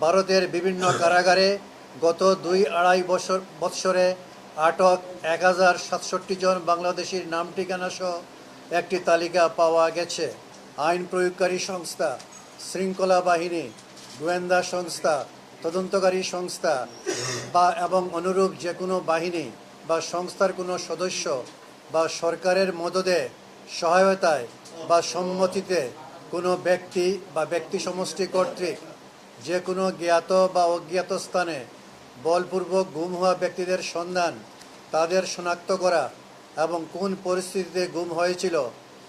ভারতের বিভিন্ন কারাগারে গত ২-২.৫ বৎসরে আটক ১,০৬৭ জন বাংলাদেশির নাম ঠিকানা সহ একটি তালিকা পাওয়া গেছে। আইন প্রয়োগকারী সংস্থা, শৃঙ্খলা বাহিনী, গোয়েন্দা সংস্থা, তদন্তকারী সংস্থা এবং অনুরূপ যে কোনো বাহিনী বা সংস্থার কোনো সদস্য বা সরকারের মদদে, সহায়তায় বা সম্মতিতে কোনো ব্যক্তি বা ব্যক্তি সমষ্টি কর্তৃক যে কোনো জ্ঞাত বা অজ্ঞাত স্থানে বলপূর্বক গুম হওয়া ব্যক্তিদের সন্ধান, তাদের শনাক্ত করা এবং কোন পরিস্থিতিতে গুম হয়েছিল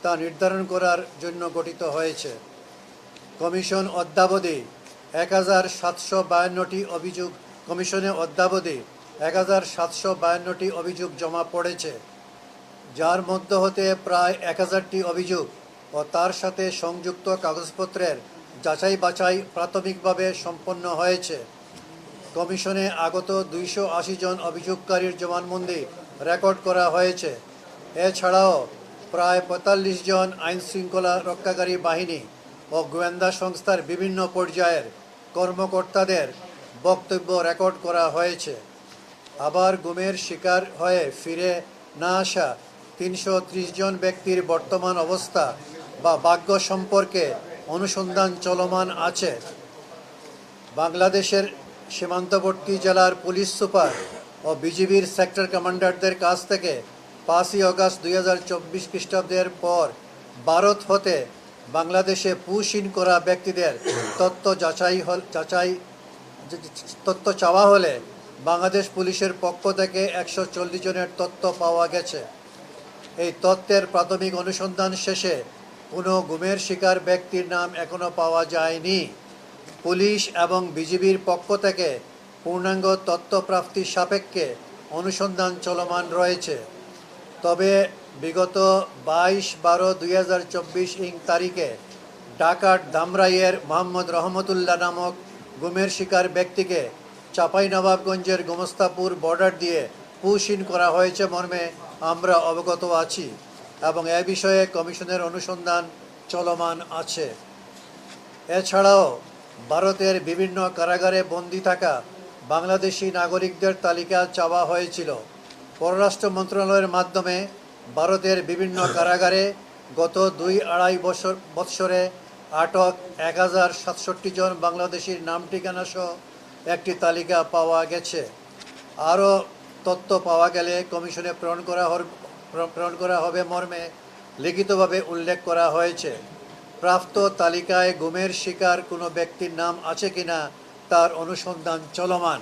তা নির্ধারণ করার জন্য গঠিত হয়েছে। কমিশন অদ্যাবধি ১,৭৫২টি অভিযোগ কমিশনে অদ্যাবধি ১,৭৫২টি অভিযোগ জমা পড়েছে, যার মধ্য হতে প্রায় ১,০০০টি অভিযোগ ও তার সাথে সংযুক্ত কাগজপত্রের যাচাই বাছাই প্রাথমিকভাবে সম্পন্ন হয়েছে। কমিশনে আগত ২৮০ জন অভিযোগকারীর জবানবন্দি রেকর্ড করা হয়েছে। এছাড়াও প্রায় ৪৫ জন আইনশৃঙ্খলা রক্ষাকারী বাহিনী ও গোয়েন্দা সংস্থার বিভিন্ন পর্যায়ের কর্মকর্তাদের বক্তব্য রেকর্ড করা হয়েছে। আবার গুমের শিকার হয়ে ফিরে না আসা ৩৩০ জন ব্যক্তির বর্তমান অবস্থা বা ভাগ্য সম্পর্কে অনুসন্ধান চলমান আছে। বাংলাদেশের সীমান্তবর্তী জেলার পুলিশ সুপার ও বিজিবির সেক্টর কমান্ডারদের কাছ থেকে ৫ই আগস্ট ২০২৪ খ্রিস্টাব্দের পর ভারত হতে বাংলাদেশে পুশিন করা ব্যক্তিদের তথ্য চাওয়া হলে বাংলাদেশ পুলিশের পক্ষ থেকে ১৪০ জনের তথ্য পাওয়া গেছে। এই তথ্যের প্রাথমিক অনুসন্ধান শেষে কোনো গুমের শিকার ব্যক্তির নাম এখনও পাওয়া যায়নি। পুলিশ এবং বিজিবির পক্ষ থেকে পূর্ণাঙ্গ তথ্য প্রাপ্তির সাপেক্ষে অনুসন্ধান চলমান রয়েছে। তবে বিগত ২২/১২/২০২৪ তারিখে ঢাকার ধামরাইয়ের মোহাম্মদ রহমতুল্লাহ নামক গুমের শিকার ব্যক্তিকে চাঁপাইনবাবগঞ্জের গোমস্তাপুর বর্ডার দিয়ে পুশিন করা হয়েছে মর্মে আমরা অবগত আছি এবং এ বিষয়ে কমিশনের অনুসন্ধান চলমান আছে। এছাড়াও ভারতের বিভিন্ন কারাগারে বন্দী থাকা বাংলাদেশি নাগরিকদের তালিকা চাওয়া হয়েছিল। পররাষ্ট্র মন্ত্রণালয়ের মাধ্যমে ভারতের বিভিন্ন কারাগারে গত ২-২.৫ বৎসরে আটক ১,০৬৭ জন বাংলাদেশির নাম ঠিকানা সহ একটি তালিকা পাওয়া গেছে। আরও তথ্য পাওয়া গেলে কমিশনে প্রেরণ করা হবে মর্মে লিখিতভাবে উল্লেখ করা হয়েছে। প্রাপ্ত তালিকায় গুমের শিকার কোনো ব্যক্তির নাম আছে কিনা তার অনুসন্ধান চলমান।